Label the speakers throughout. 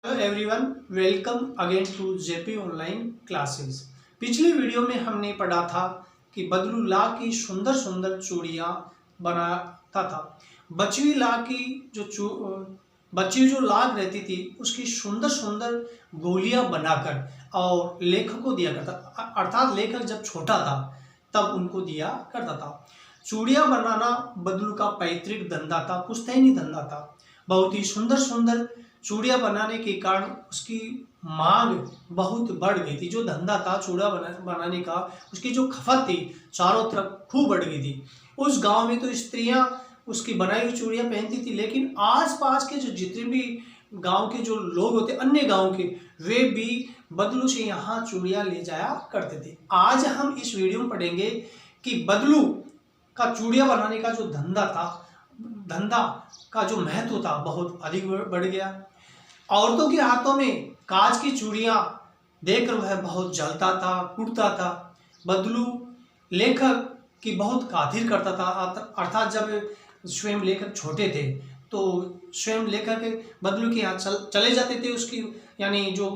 Speaker 1: Hello everyone, welcome again to JP online classes. पिछली video में हमने पढ़ा था कि बदलू ला की सुंदर सुंदर चूड़ियाँ बनाता था। बचवी ला की बची जो लाग रहती थी उसकी सुंदर सुंदर गोलियां बनाकर और लेखक को दिया करता, अर्थात लेखक जब छोटा था तब उनको दिया करता था। चूड़ियाँ बनाना बदलू का पैतृक धंधा था, पुश्तैनी धंधा था। बहुत ही सुंदर सुंदर चूड़ियाँ बनाने के कारण उसकी मांग बहुत बढ़ गई थी। जो धंधा था चूड़ा बनाने का, उसकी जो खपत थी चारों तरफ खूब बढ़ गई थी। उस गांव में तो स्त्रियां उसकी बनाई हुई चूड़ियाँ पहनती थी, लेकिन आसपास के जो जितने भी गांव के जो लोग होते, अन्य गांव के, वे भी बदलू से यहाँ चूड़ियाँ ले जाया करते थे। आज हम इस वीडियो में पढ़ेंगे कि बदलू का चूड़ियाँ बनाने का जो धंधा का जो महत्व था बहुत अधिक बढ़ गया। औरतों के हाथों में कांच की चूड़ियाँ देखकर वह बहुत जलता था, कुटता था। बदलू लेखक की बहुत कातिल करता था, अर्थात जब स्वयं लेखक छोटे थे तो स्वयं लेखक बदलू के यहाँ चले जाते थे। उसकी यानी जो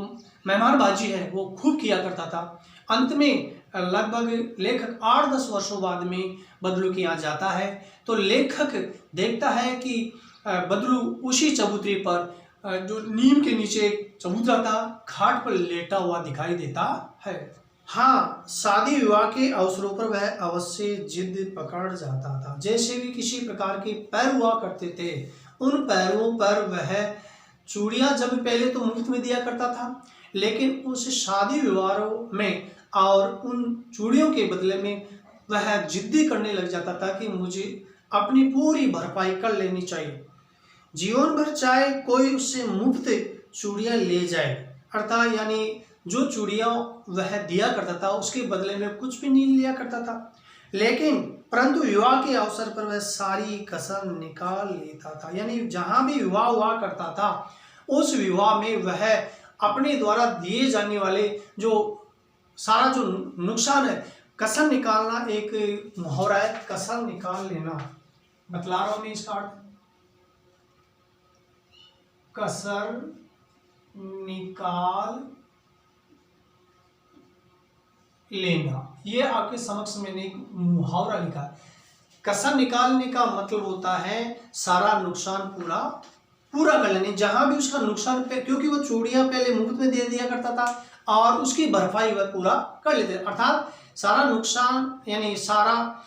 Speaker 1: मेहमानबाजी है वो खूब किया करता था। अंत में लगभग लेखक 8-10 वर्षों बाद में बदलू के यहाँ जाता है तो लेखक देखता है कि बदलू उसी चबूतरे पर, जो नीम के नीचे एक चबूतरा था, खाट पर लेटा हुआ दिखाई देता है। हाँ, शादी विवाह के अवसरों पर वह अवश्य जिद पकड़ जाता था। जैसे भी किसी प्रकार के पैर हुआ करते थे, उन पैरों पर वह चूड़ियाँ जब पहले तो मुफ्त में दिया करता था, लेकिन उस शादी विवाहों में और उन चूड़ियों के बदले में वह जिद्दी करने लग जाता था कि मुझे अपनी पूरी भरपाई कर लेनी चाहिए। जीवन भर चाहे कोई उससे मुफ्त चूड़ियाँ ले जाए, अर्थात यानी जो चूड़ियाँ वह दिया करता था उसके बदले में कुछ भी नहीं लिया करता था। लेकिन परंतु विवाह के अवसर पर वह सारी कसर निकाल लेता था। यानी जहाँ भी विवाह हुआ करता था उस विवाह में वह अपने द्वारा दिए जाने वाले जो सारा जो नुकसान है, कसर निकालना एक मुहावरा है, कसर निकाल लेना। बतला रहा हूँ मैं इसका अर्थ, कसर निकाल लेना। ये आपके समक्ष मैंने एक मुहावरा लिखा है। कसर निकालने का मतलब होता है सारा नुकसान पूरा कर लेने। जहां भी उसका नुकसान पे, क्योंकि वो चूड़ियां पहले मुफ्त में दे दिया करता था और उसकी भरपाई वह पूरा कर लेते, अर्थात सारा नुकसान, यानी सारा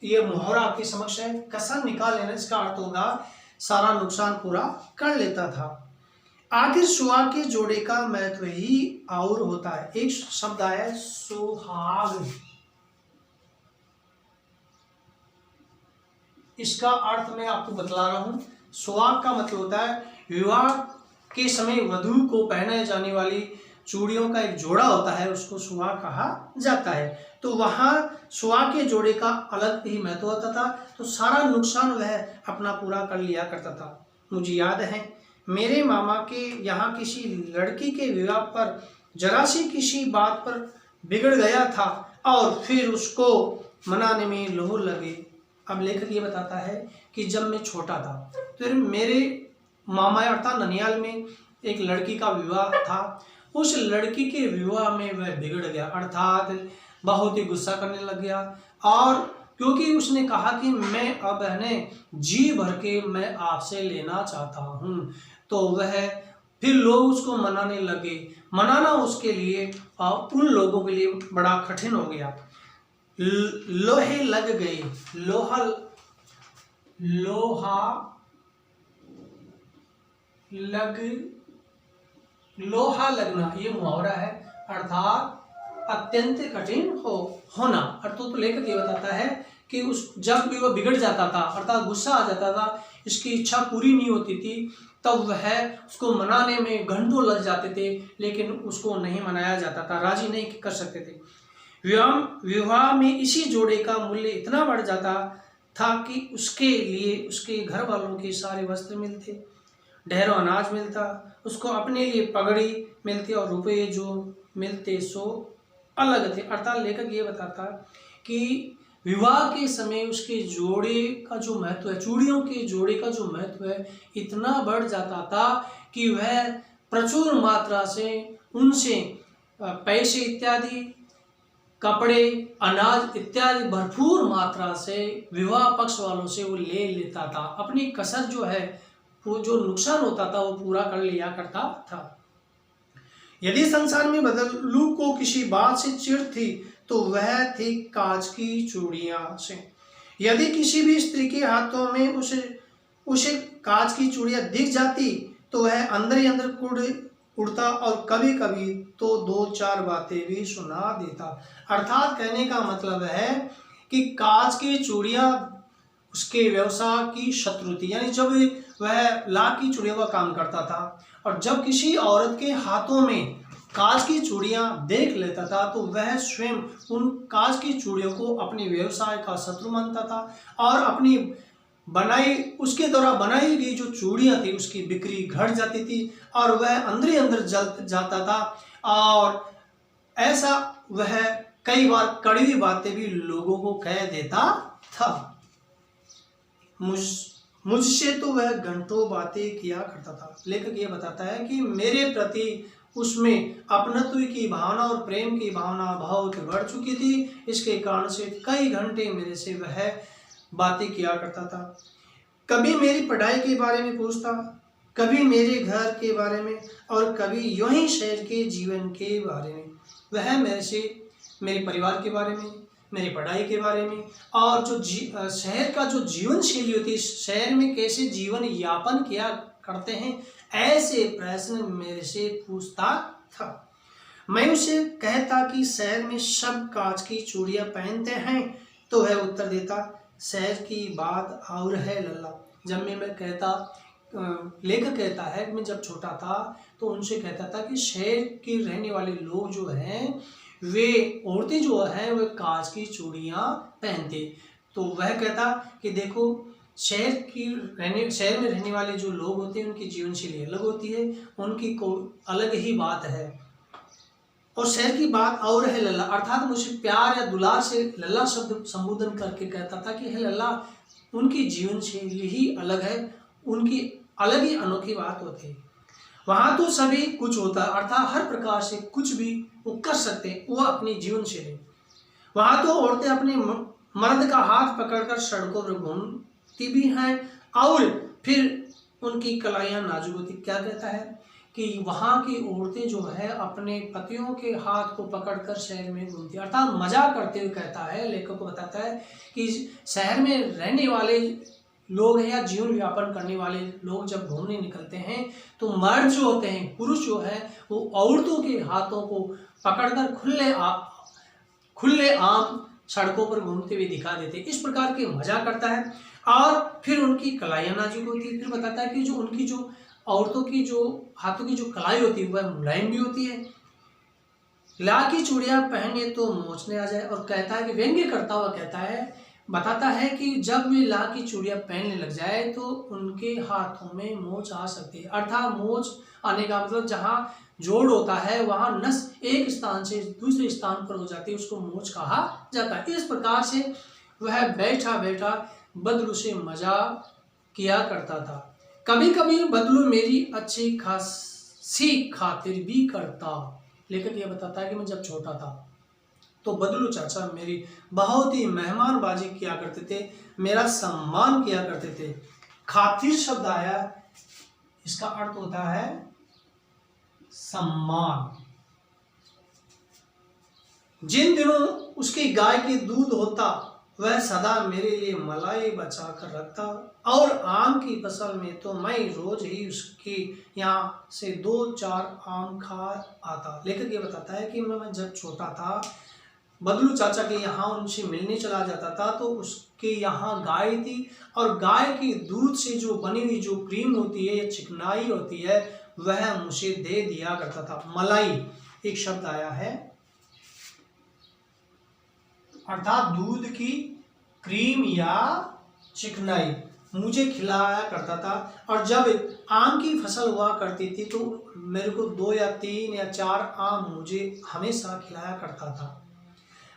Speaker 1: ये मुहावरा आपके समक्ष है। कसर निकाल लेना, इसका अर्थ होगा सारा नुकसान पूरा कर लेता था। आखिर सुहाग के जोड़े का महत्व ही और होता है। एक शब्द आया है सुहाग, इसका अर्थ मैं आपको बतला रहा हूं। सुहाग का मतलब होता है विवाह के समय वधू को पहनाए जाने वाली चूड़ियों का एक जोड़ा होता है, उसको सुहाग कहा जाता है। तो वहां सुहाग के जोड़े का अलग ही महत्व होता था। तो सारा नुकसान वह अपना पूरा कर लिया करता था। मुझे याद है मेरे मामा के यहाँ किसी लड़की के विवाह पर जरा सी किसी बात पर बिगड़ गया था और फिर उसको मनाने में लोह लगे। अब लेखक ये बताता है कि जब मैं छोटा था तो मेरे मामा अर्थात ननियाल में एक लड़की का विवाह था। उस लड़की के विवाह में वह बिगड़ गया, अर्थात बहुत ही गुस्सा करने लग गया। और क्योंकि उसने कहा कि मैं अब जी भर के मैं आपसे लेना चाहता हूँ, तो वह फिर लोग उसको मनाने लगे। मनाना उसके लिए और उन लोगों के लिए बड़ा कठिन हो गया। लोहे लग गई, लोहा लगना ये मुहावरा है, अर्थात अत्यंत कठिन होना। अर्थात तो लेखक ये बताता है कि जब भी वह बिगड़ जाता था, अर्थात गुस्सा आ जाता था, इसकी इच्छा पूरी नहीं होती थी, तब वह उसको मनाने में घंटों लग जाते थे, लेकिन उसको नहीं मनाया जाता था, राजी नहीं कर सकते थे। विवाह में इसी जोड़े का मूल्य इतना बढ़ जाता था कि उसके लिए उसके घर वालों के सारे वस्त्र मिलते, ढेरों अनाज मिलता, उसको अपने लिए पगड़ी मिलती और रुपये जो मिलते सो अलग थे। अर्थात लेखक ये बताता कि विवाह के समय उसके जोड़े का जो महत्व है, चूड़ियों के जोड़े का जो महत्व है, इतना बढ़ जाता था कि वह प्रचुर मात्रा से उनसे पैसे इत्यादि, कपड़े, अनाज इत्यादि भरपूर मात्रा से विवाह पक्ष वालों से वो ले लेता था। अपनी कसर जो है, वो जो नुकसान होता था वो पूरा कर लिया करता था। यदि संसार में बदलू को किसी बात से चिढ़ थी तो वह थी कांच की चूड़ियां से। यदि किसी भी स्त्री के हाथों में उसे कांच की चूड़ियां दिख जाती तो वह अंदर ही अंदर उड़ता और कभी कभी तो 2-4 बातें भी सुना देता। अर्थात कहने का मतलब है कि कांच की चूड़ियां उसके व्यवसाय की शत्रु थी। यानी जब वह लाख की चूड़ियों का काम करता था और जब किसी औरत के हाथों में कांच की चूड़ियां देख लेता था तो वह स्वयं उन कांच की चूड़ियों को अपने व्यवसाय का शत्रु मानता था और अपनी उसके द्वारा बनाई गई जो चूड़ियां थी उसकी बिक्री घट जाती थी और वह अंदर ही अंदर जल जाता था। और ऐसा वह कई बार कड़वी बातें भी लोगों को कह देता था। मुझसे तो वह घंटों बातें किया करता था। लेखक ये बताता है कि मेरे प्रति उसमें अपनत्व की भावना और प्रेम की भावना बहुत बढ़ चुकी थी। इसके कारण से कई घंटे मेरे से वह बातें किया करता था। कभी मेरी पढ़ाई के बारे में पूछता, कभी मेरे घर के बारे में और कभी यूं ही शहर के जीवन के बारे में। वह मेरे से मेरे परिवार के बारे में, मेरी पढ़ाई के बारे में और जो शहर का जो जीवन शैली होती है, शहर में कैसे जीवन यापन किया करते हैं, ऐसे प्रश्न मेरे से पूछता था। मैं उसे कहता कि शहर में सब कांच की चूड़ियां पहनते हैं तो वह उत्तर देता, शहर की बात और है लल्ला। जब मैं कहता, लेखक कहता है मैं जब छोटा था तो उनसे कहता था कि शहर के रहने वाले लोग जो हैं, वे औरतें जो हैं वे कांच की चूड़ियां पहनते। तो वह कहता कि देखो शहर में रहने वाले जो लोग होते हैं उनकी जीवन शैली अलग होती है, उनकी को अलग ही बात है और शहर की बात और है लल्ला। अर्थात मुझे प्यार या दुलार से लल्ला शब्द संबोधन करके कहता था कि हे लल्ला, उनकी जीवन शैली ही अलग है, उनकी अलग ही अनोखी बात होती है। वहां तो सभी कुछ होता है, अर्थात हर प्रकार से कुछ भी वो कर सकते हैं, वो अपनी जीवन शैली। वहां तो औरतें अपने मर्द का हाथ पकड़कर सड़कों पर घूमती भी हैं और फिर उनकी कलाइयां नाजुक होती। क्या कहता है कि वहां की औरतें जो है अपने पतियों के हाथ को पकड़कर शहर में घूमती, अर्थात मजाक करते हुए कहता है। लेखक को बताता है कि शहर में रहने वाले लोग हैं या जीवन व्यापन करने वाले लोग जब घूमने निकलते हैं तो मर्द जो होते हैं, पुरुष जो है, वो औरतों के हाथों को पकड़कर खुले आम सड़कों पर घूमते हुए दिखा देते। इस प्रकार के मजाक करता है और फिर उनकी कलाइयां नाजुक होती है। फिर बताता है कि जो उनकी जो औरतों की जो हाथों की जो कलाई होती है वह मुलायम भी होती है। ला की चूड़ियां पहने तो मोचने आ जाए। और कहता है कि व्यंग्य करता हुआ कहता है, बताता है कि जब वे ला की चूड़ियां पहनने लग जाए तो उनके हाथों में मोच आ सकती है। अर्थात मोच आने का मतलब जहां जोड़ होता है वहां नस एक स्थान से दूसरे स्थान पर हो जाती है, उसको मोच कहा जाता है। इस प्रकार से वह बैठा बैठा बदलू से मजाक किया करता था। कभी कभी बदलू मेरी अच्छी खासी खातिर भी करता। लेकिन यह बताता है कि मैं जब छोटा था तो बदलू चाचा मेरी बहुत ही मेहमानबाजी किया करते थे, मेरा सम्मान किया करते थे। खातिर शब्द आया, इसका अर्थ होता है सम्मान। जिन दिनों उसकी गाय की दूध होता वह सदा मेरे लिए मलाई बचा कर रखता और आम की फसल में तो मैं रोज ही उसके यहाँ से 2-4 आम खा आता। लेखक ये बताता है कि मैं जब छोटा था बदलू चाचा के यहाँ उनसे मिलने चला जाता था तो उसके यहाँ गाय थी और गाय की दूध से जो बनी हुई जो क्रीम होती है या चिकनाई होती है वह मुझे दे दिया करता था। मलाई एक शब्द आया है, अर्थात दूध की क्रीम या चिकनाई मुझे खिलाया करता था। और जब आम की फसल हुआ करती थी तो मेरे को 2 या 3 या 4 आम मुझे हमेशा खिलाया करता था।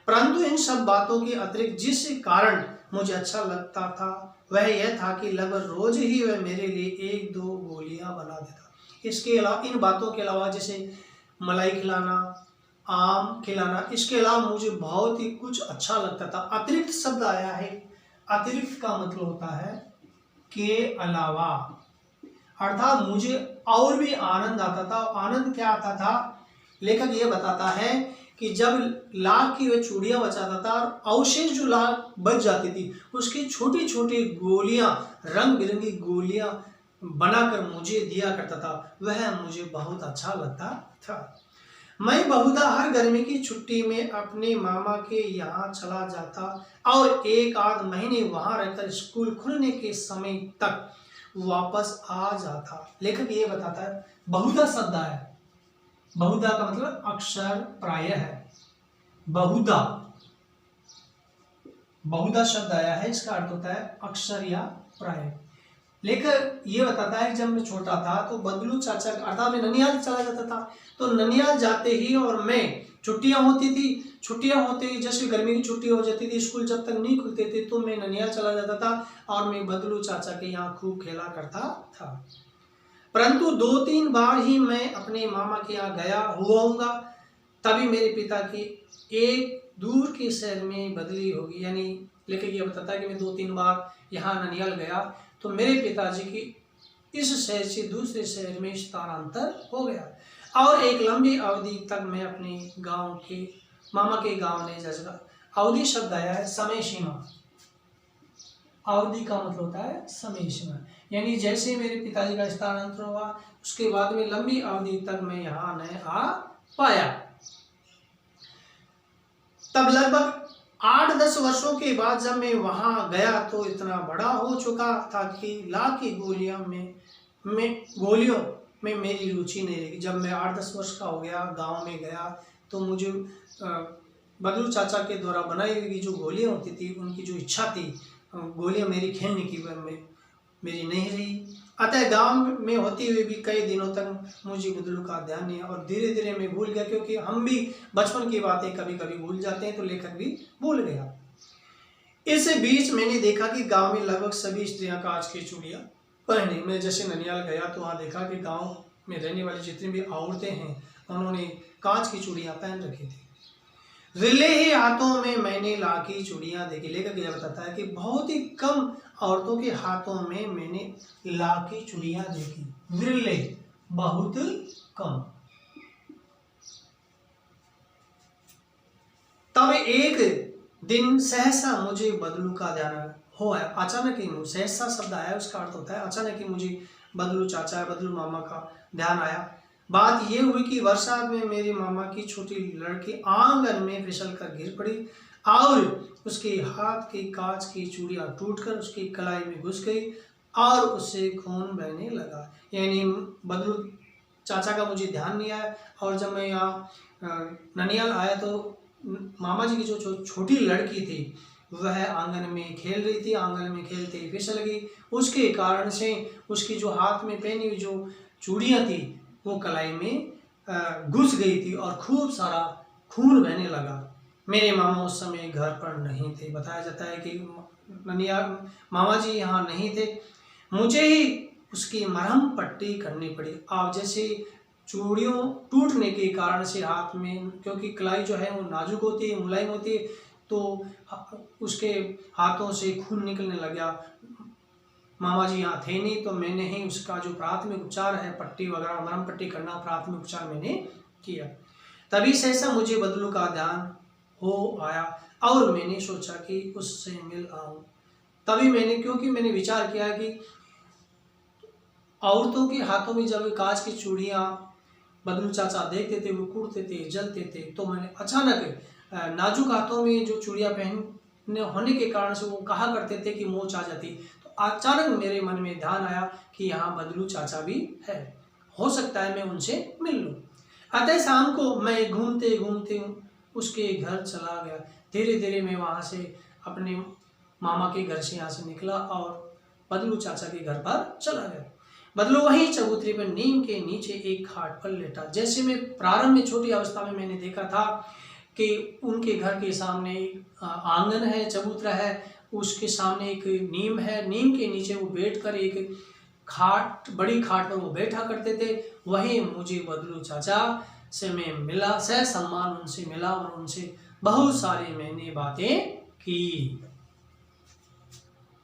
Speaker 1: परंतु इन सब बातों के अतिरिक्त जिस कारण मुझे अच्छा लगता था वह यह था कि लगभग रोज ही वह मेरे लिए 1-2 गोलियां बना देता। इसके अलावा, इन बातों के अलावा, जैसे मलाई खिलाना, आम खिलाना, इसके अलावा मुझे बहुत ही कुछ अच्छा लगता था। अतिरिक्त शब्द आया है, अतिरिक्त का मतलब होता है के अलावा, अर्थात मुझे और भी आनंद आता था। आनंद क्या आता था, लेखक ये बताता है कि जब लाख की वह चूड़ियां बचाता था और अवशेष जो लाख बच जाती थी उसकी छोटी छोटी गोलियां, रंग बिरंगी गोलियां बनाकर मुझे दिया करता था, वह मुझे बहुत अच्छा लगता था। मैं बहुधा हर गर्मी की छुट्टी में अपने मामा के यहाँ चला जाता और 1-8 महीने वहां रहकर स्कूल खुलने के समय तक वापस आ जाता। लेखक ये बताता है, बहुधा शब्द है, बहुधा का मतलब अक्सर, प्रायः है। बहुधा, बहुधा शब्द आया है, इसका अर्थ होता है अक्सर या प्रायः। लेखक ये बताता है जब मैं छोटा था तो बदलू चाचा, अर्थात मैं ननिहाल चला जाता था, तो ननिहाल जाते ही और मैं, छुट्टियां होती थी, छुट्टियां होते ही जैसे गर्मी की छुट्टी हो जाती थी, स्कूल जब तक नहीं खुलते थे तो मैं ननिहाल चला जाता था और मैं बदलू चाचा के यहाँ खूब खेला करता था। परंतु 2-3 बार ही मैं अपने मामा के यहाँ गया हुआ हूँगा, तभी मेरे पिता की एक दूर के शहर में बदली होगी। यानी लेखक ये बताता है कि मैं 2-3 बार यहाँ ननिहाल गया तो मेरे पिताजी की इस शहर से दूसरे शहर में स्थानांतर हो गया और एक लंबी अवधि तक मैं अपने गांव के, मामा के गांव नहीं जा सका। अवधि शब्द आया है समय सीमा, अवधि का मतलब होता है समय सीमा, यानी जैसे मेरे पिताजी का स्थानांतर हुआ उसके बाद में लंबी अवधि तक मैं यहाँ नहीं आ पाया। तब लगभग 8-10 वर्षों के बाद जब मैं वहां गया तो इतना बड़ा हो चुका था कि लाख की गोलियों में मेरी रुचि नहीं रही। जब मैं 8-10 वर्ष का हो गया, गांव में गया, तो मुझे बदलू चाचा के द्वारा बनाई हुई जो गोलियां होती थी, उनकी जो इच्छा थी गोलियां मेरी खेलने की, वह मेरी नहीं रही। अतः गांव में होते हुए भी कई दिनों तक मुझे बदलू का ध्यान नहीं, और धीरे धीरे मैं भूल गया, क्योंकि हम भी बचपन की बातें कभी कभी भूल जाते हैं, तो लेखक भी भूल गया। इस बीच मैंने देखा कि गांव में लगभग सभी स्त्रियां कांच की चूड़ियां पहने। मैं जैसे ननिहाल गया तो वहां देखा कि गांव में रहने वाली जितनी भी औरतें हैं उन्होंने कांच की चूड़ियां पहन रखी थी। रिले ही हाथों में मैंने लाखी चूड़ियां देखी। लेखक यह बताता है कि बहुत ही कम औरतों के हाथों में मैंने लाखी चूड़ियां देखी। विरले, बहुत कम। तब एक दिन सहसा मुझे बदलू का ध्यान हो आया। अचानक ही, सहसा शब्द आया, उसका अर्थ होता है अचानक ही मुझे बदलू चाचा, बदलू मामा का ध्यान आया। बात यह हुई कि बरसात में मेरे मामा की छोटी लड़की आंगन में फिसल कर गिर पड़ी और उसके हाथ की कांच की चूड़ियां टूटकर उसकी कलाई में घुस गई और उससे खून बहने लगा। यानी बदलू चाचा का मुझे ध्यान नहीं आया, और जब मैं यहाँ ननिहाल आया तो मामा जी की जो छोटी लड़की थी वह आंगन में खेल रही थी। आंगन में खेलते ही फिसल गई, उसके कारण से उसकी जो हाथ में पहनी हुई जो चूड़ियाँ थी वो कलाई में घुस गई थी और खूब सारा खून बहने लगा। मेरे मामा उस समय घर पर नहीं थे। बताया जाता है कि ननिहाल मामा जी यहाँ नहीं थे, मुझे ही उसकी मरहम पट्टी करनी पड़ी। आप जैसे चूड़ियों टूटने के कारण से हाथ में, क्योंकि कलाई जो है वो नाजुक होती है, मुलायम होती है, तो उसके हाथों से खून निकलने लगा। मामा जी यहाँ थे नहीं, तो मैंने ही उसका जो प्राथमिक उपचार है, पट्टी वगैरह मरहम पट्टी करना, प्राथमिक उपचार मैंने किया। तभी सहसा मुझे बदलू का ध्यान हो आया और मैंने सोचा कि उससे मिल आऊं। तभी मैंने, क्योंकि मैंने विचार किया कि औरतों के हाथों में जब कांच की चूड़ियाँ बदलू चाचा देखते थे वो कूदते थे, जलते थे, तो मैंने अचानक नाजुक हाथों में जो चूड़ियाँ पहनने होने के कारण से वो कहा करते थे कि मोच आ जाती, तो अचानक मेरे मन में ध्यान आया कि यहाँ बदलू चाचा भी है, हो सकता है मैं उनसे मिल लूँ। अतः शाम को मैं घूमते घूमते उसके घर चला गया। धीरे धीरे मैं वहाँ से अपने मामा के घर से यहाँ से निकला और बदलू चाचा के घर पर चला गया। बदलू वहीं चबूतरे पर नीम के नीचे एक खाट पर लेटा। जैसे मैं प्रारंभ में छोटी अवस्था में मैंने देखा था कि उनके घर के सामने आंगन है, चबूतरा है, उसके सामने एक नीम है, नीम के नीचे वो बैठकर एक खाट, बड़ी खाट पर वो बैठा करते थे। वहीं मुझे बदलू चाचा से मैं मिला, सह सम्मान उनसे मिला और उनसे बहुत सारी मैंने बातें की।